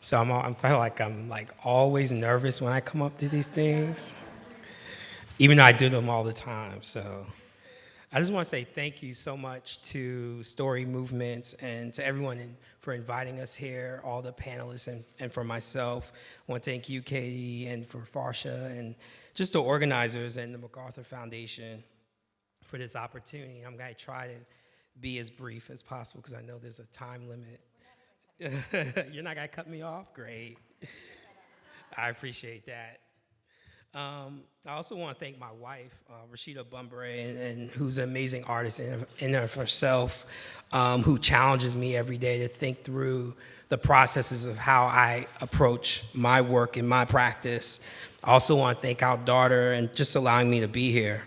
So I feel like I'm always nervous when I come up to these things, even though I do them all the time. So I just want to say thank you so much to Story Movements and to everyone for inviting us here, all the panelists, and for myself. I want to thank you, Katie, and for Farsha, and just the organizers and the MacArthur Foundation for this opportunity. I'm going to try to be as brief as possible because I know there's a time limit. You're not going to cut me off? Great. I appreciate that. I also want to thank my wife, Rashid Shabazz, and who's an amazing artist in of herself, who challenges me every day to think through the processes of how I approach my work and my practice. I also want to thank our daughter and just allowing me to be here.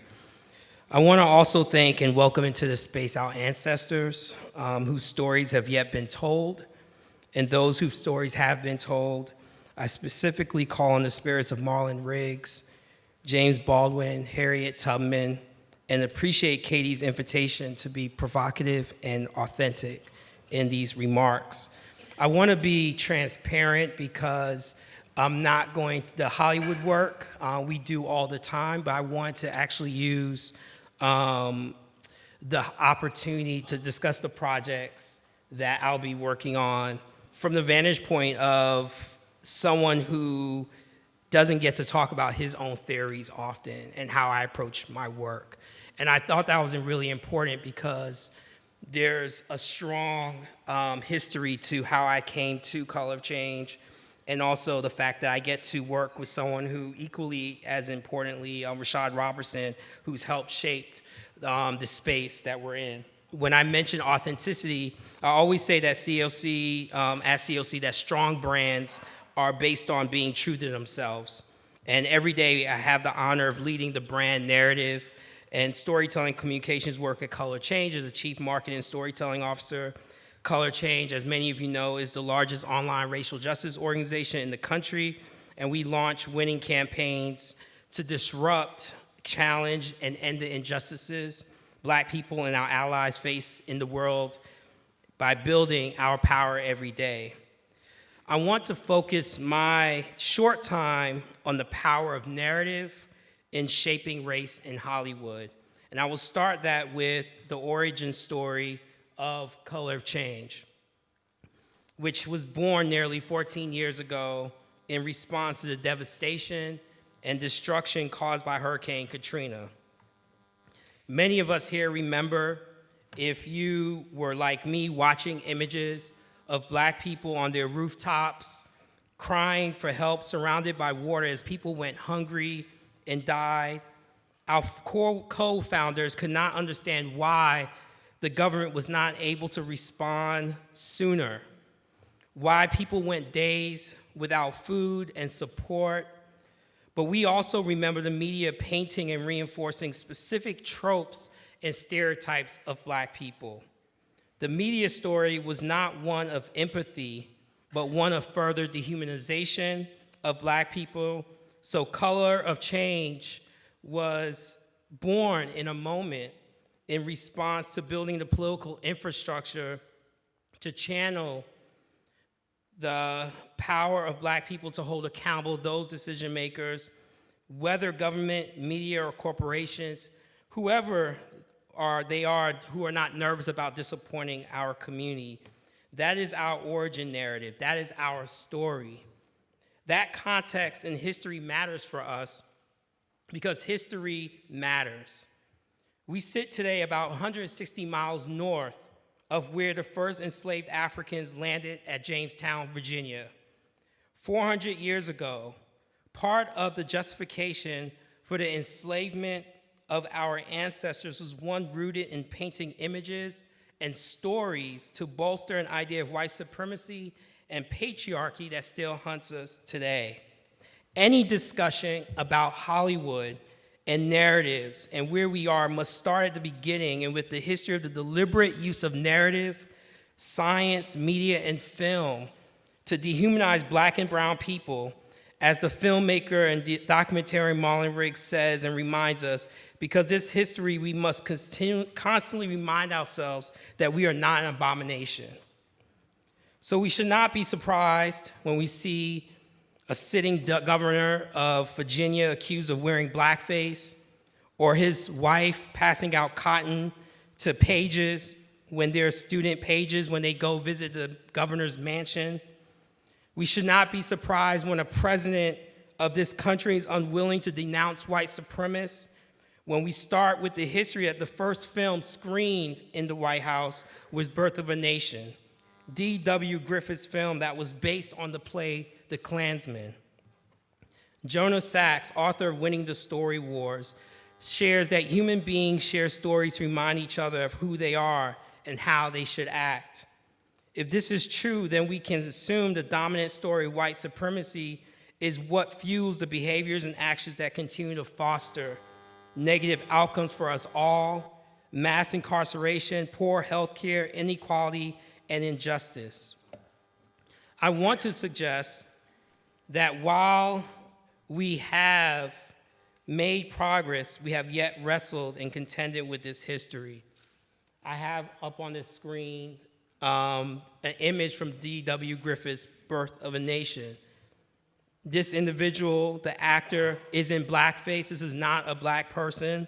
I want to also thank and welcome into the space our ancestors whose stories have yet been told, and those whose stories have been told. I specifically call on the spirits of Marlon Riggs, James Baldwin, Harriet Tubman, and appreciate Katie's invitation to be provocative and authentic in these remarks. I want to be transparent because I'm not going to the Hollywood work we do all the time, but I want to actually use the opportunity to discuss the projects that I'll be working on from the vantage point of someone who doesn't get to talk about his own theories often and how I approach my work. And I thought that was really important because there's a strong history to how I came to Color of Change, and also the fact that I get to work with someone who equally as importantly, Rashad Robertson, who's helped shape the space that we're in. When I mention authenticity, I always say that at COC, that strong brands are based on being true to themselves. And every day I have the honor of leading the brand narrative and storytelling communications work at Color Change as the Chief Marketing and Storytelling Officer. Color Change, as many of you know, is the largest online racial justice organization in the country, and we launch winning campaigns to disrupt, challenge, and end the injustices Black people and our allies face in the world by building our power every day. I want to focus my short time on the power of narrative in shaping race in Hollywood. And I will start that with the origin story of Color of Change, which was born nearly 14 years ago in response to the devastation and destruction caused by Hurricane Katrina. Many of us here remember, if you were like me, watching images of Black people on their rooftops, crying for help, surrounded by water as people went hungry and died. Our co-founders could not understand why the government was not able to respond sooner, why people went days without food and support. But we also remember the media painting and reinforcing specific tropes and stereotypes of Black people. The media story was not one of empathy, but one of further dehumanization of Black people. So Color of Change was born in a moment in response to building the political infrastructure to channel the power of Black people to hold accountable those decision makers, whether government, media, or corporations, whoever they are who are not nervous about disappointing our community. That is our origin narrative. That is our story. That context and history matters for us because history matters. We sit today about 160 miles north of where the first enslaved Africans landed at Jamestown, Virginia. 400 years ago, part of the justification for the enslavement of our ancestors was one rooted in painting images and stories to bolster an idea of white supremacy and patriarchy that still haunts us today. Any discussion about Hollywood and narratives and where we are must start at the beginning and with the history of the deliberate use of narrative, science, media, and film to dehumanize Black and brown people, as the filmmaker and documentarian Marlon Riggs says and reminds us. Because this history, we must constantly remind ourselves that we are not an abomination. So we should not be surprised when we see a sitting governor of Virginia accused of wearing blackface, or his wife passing out cotton to pages when they're student pages when they go visit the governor's mansion. We should not be surprised when a president of this country is unwilling to denounce white supremacists. When we start with the history that the first film screened in the White House was Birth of a Nation, D.W. Griffith's film that was based on the play The Klansman. Jonah Sachs, author of Winning the Story Wars, shares that human beings share stories to remind each other of who they are and how they should act. If this is true, then we can assume the dominant story of white supremacy is what fuels the behaviors and actions that continue to foster negative outcomes for us all: mass incarceration, poor health care, inequality, and injustice. I want to suggest that while we have made progress, we have yet wrestled and contended with this history. I have up on this screen an image from D.W. Griffith's Birth of a Nation. This individual, the actor, is in blackface. This is not a black person,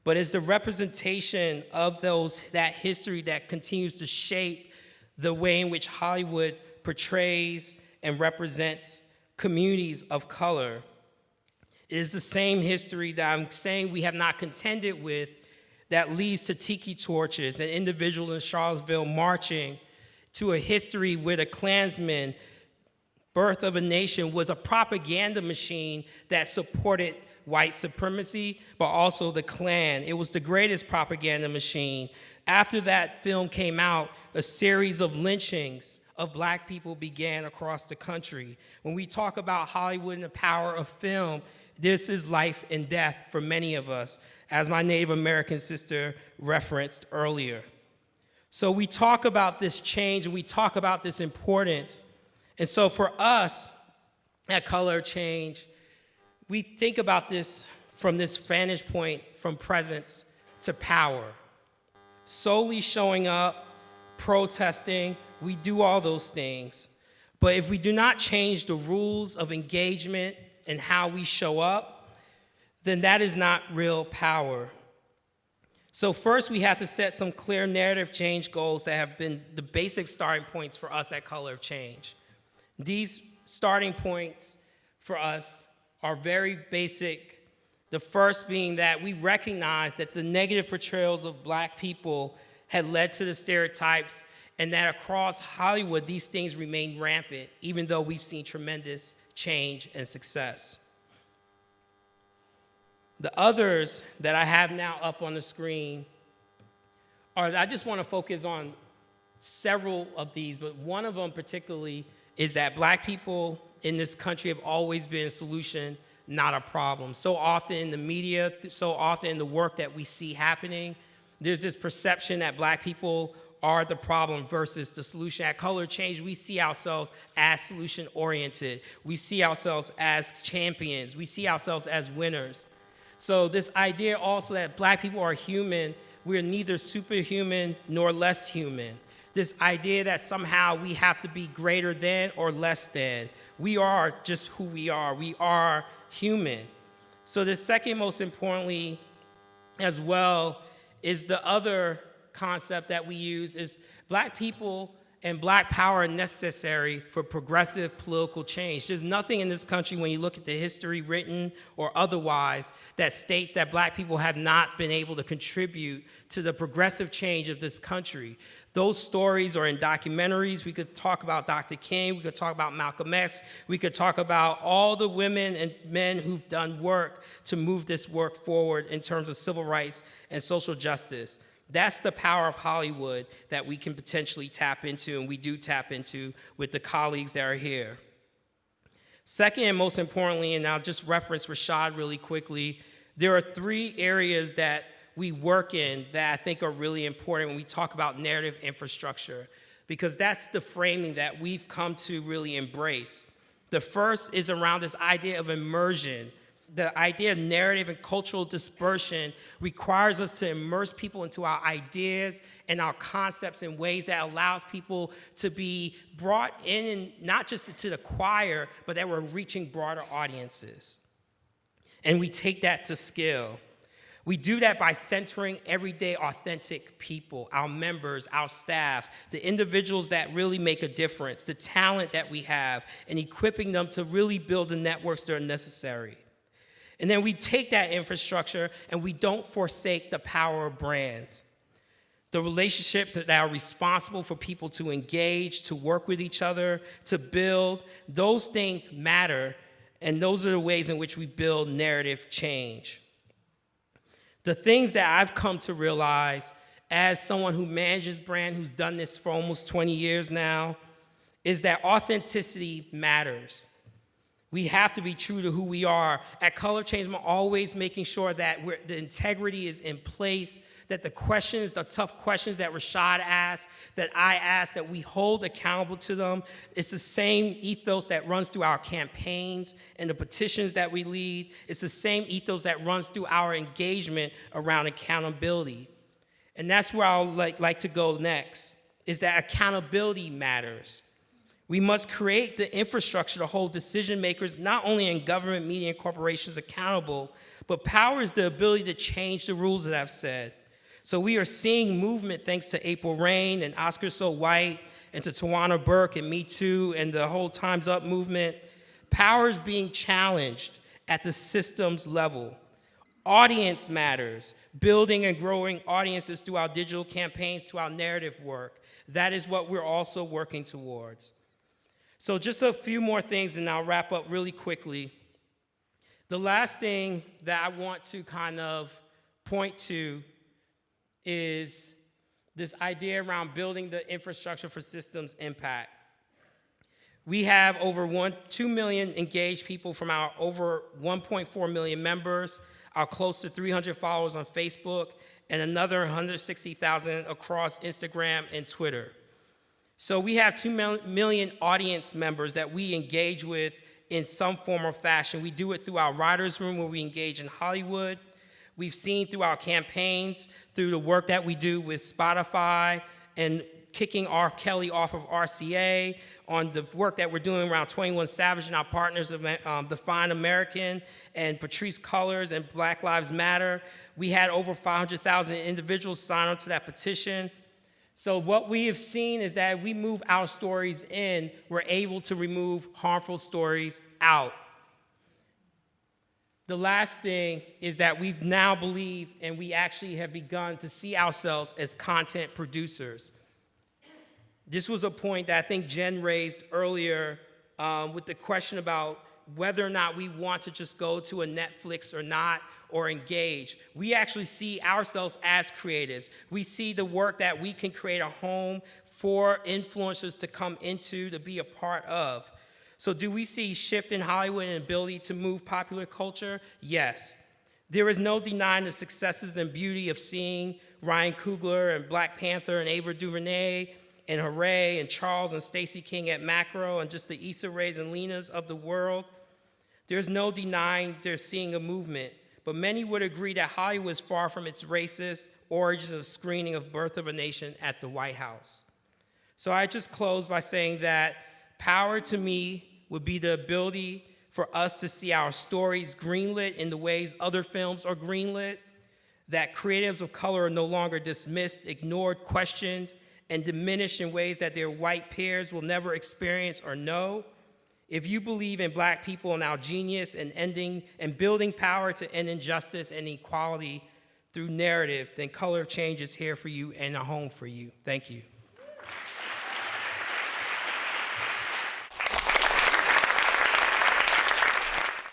but it's the representation of that history that continues to shape the way in which Hollywood portrays and represents communities of color. It is the same history that I'm saying we have not contended with that leads to tiki torches and individuals in Charlottesville marching to a history where the Klansman, Birth of a Nation, was a propaganda machine that supported white supremacy, but also the Klan. It was the greatest propaganda machine. After that film came out, a series of lynchings of black people began across the country. When we talk about Hollywood and the power of film, this is life and death for many of us, as my Native American sister referenced earlier. So we talk about this change and we talk about this importance. And so for us at Color Change, we think about this from this vantage point, from presence to power. Solely showing up, protesting, we do all those things. But if we do not change the rules of engagement and how we show up, then that is not real power. So first, we have to set some clear narrative change goals that have been the basic starting points for us at Color of Change. These starting points for us are very basic. The first being that we recognize that the negative portrayals of black people had led to the stereotypes, and that across Hollywood, these things remain rampant, even though we've seen tremendous change and success. The others that I have now up on the screen I just want to focus on several of these, but one of them particularly is that black people in this country have always been a solution, not a problem. So often in the media, so often in the work that we see happening, there's this perception that black people are the problem versus the solution. At Color Change, we see ourselves as solution-oriented. We see ourselves as champions. We see ourselves as winners. So this idea also that black people are human, we're neither superhuman nor less human. This idea that somehow we have to be greater than or less than. We are just who we are. We are human. So the second most importantly as well is the other concept that we use is black people and black power are necessary for progressive political change. There's nothing in this country, when you look at the history written or otherwise, that states that black people have not been able to contribute to the progressive change of this country. Those stories are in documentaries. We could talk about Dr. King. We could talk about Malcolm X. We could talk about all the women and men who've done work to move this work forward in terms of civil rights and social justice. That's the power of Hollywood that we can potentially tap into, and we do tap into with the colleagues that are here. Second, and most importantly, and I'll just reference Rashid really quickly, there are three areas that we work in that I think are really important when we talk about narrative infrastructure, because that's the framing that we've come to really embrace. The first is around this idea of immersion. the idea of narrative and cultural dispersion requires us to immerse people into our ideas and our concepts in ways that allows people to be brought in, and not just to the choir, but that we're reaching broader audiences. And we take that to scale. We do that by centering everyday authentic people, our members, our staff, the individuals that really make a difference, the talent that we have, and equipping them to really build the networks that are necessary. And then we take that infrastructure and we don't forsake the power of brands. The relationships that are responsible for people to engage, to work with each other, to build, those things matter, and those are the ways in which we build narrative change. The things that I've come to realize as someone who manages brand, who's done this for almost 20 years now, is that authenticity matters. We have to be true to who we are. At Color Change, I'm always making sure that the integrity is in place, that the questions, the tough questions that Rashid asked, that I asked, that we hold accountable to them. It's the same ethos that runs through our campaigns and the petitions that we lead. It's the same ethos that runs through our engagement around accountability. And that's where I'll like to go next, is that accountability matters. We must create the infrastructure to hold decision makers, not only in government, media, and corporations accountable, but power is the ability to change the rules that I've said. So we are seeing movement thanks to April Rain and Oscar So White and to Tawana Burke and Me Too and the whole Time's Up movement. Power is being challenged at the systems level. Audience matters, building and growing audiences through our digital campaigns, to our narrative work. That is what we're also working towards. So just a few more things, and I'll wrap up really quickly. The last thing that I want to kind of point to is this idea around building the infrastructure for systems impact. We have over 2 million engaged people from our over 1.4 million members, our close to 300 followers on Facebook, and another 160,000 across Instagram and Twitter. So we have 2 million audience members that we engage with in some form or fashion. We do it through our writers' room, where we engage in Hollywood. We've seen through our campaigns, through the work that we do with Spotify and kicking R. Kelly off of RCA, on the work that we're doing around 21 Savage and our partners of Define American and Patrisse Cullors and Black Lives Matter. We had over 500,000 individuals sign on to that petition. So what we have seen is that if we move our stories in, we're able to remove harmful stories out. The last thing is that we now believe, and we actually have begun to see ourselves as content producers. This was a point that I think Jen raised earlier with the question about whether or not we want to just go to a Netflix or not, or engage. We actually see ourselves as creatives. We see the work that we can create a home for influencers to come into, to be a part of. So do we see shift in Hollywood and ability to move popular culture? Yes. There is no denying the successes and beauty of seeing Ryan Coogler and Black Panther and Ava DuVernay and Hooray and Charles and Stacey King at Macro and just the Issa Raes and Lenas of the world. There's no denying they're seeing a movement. But many would agree that Hollywood is far from its racist origins of screening of Birth of a Nation at the White House. So I just close by saying that power to me would be the ability for us to see our stories greenlit in the ways other films are greenlit, that creatives of color are no longer dismissed, ignored, questioned, and diminished in ways that their white peers will never experience or know. If you believe in Black people and our genius and ending and building power to end injustice and equality through narrative, then Color of Change is here for you and a home for you. Thank you.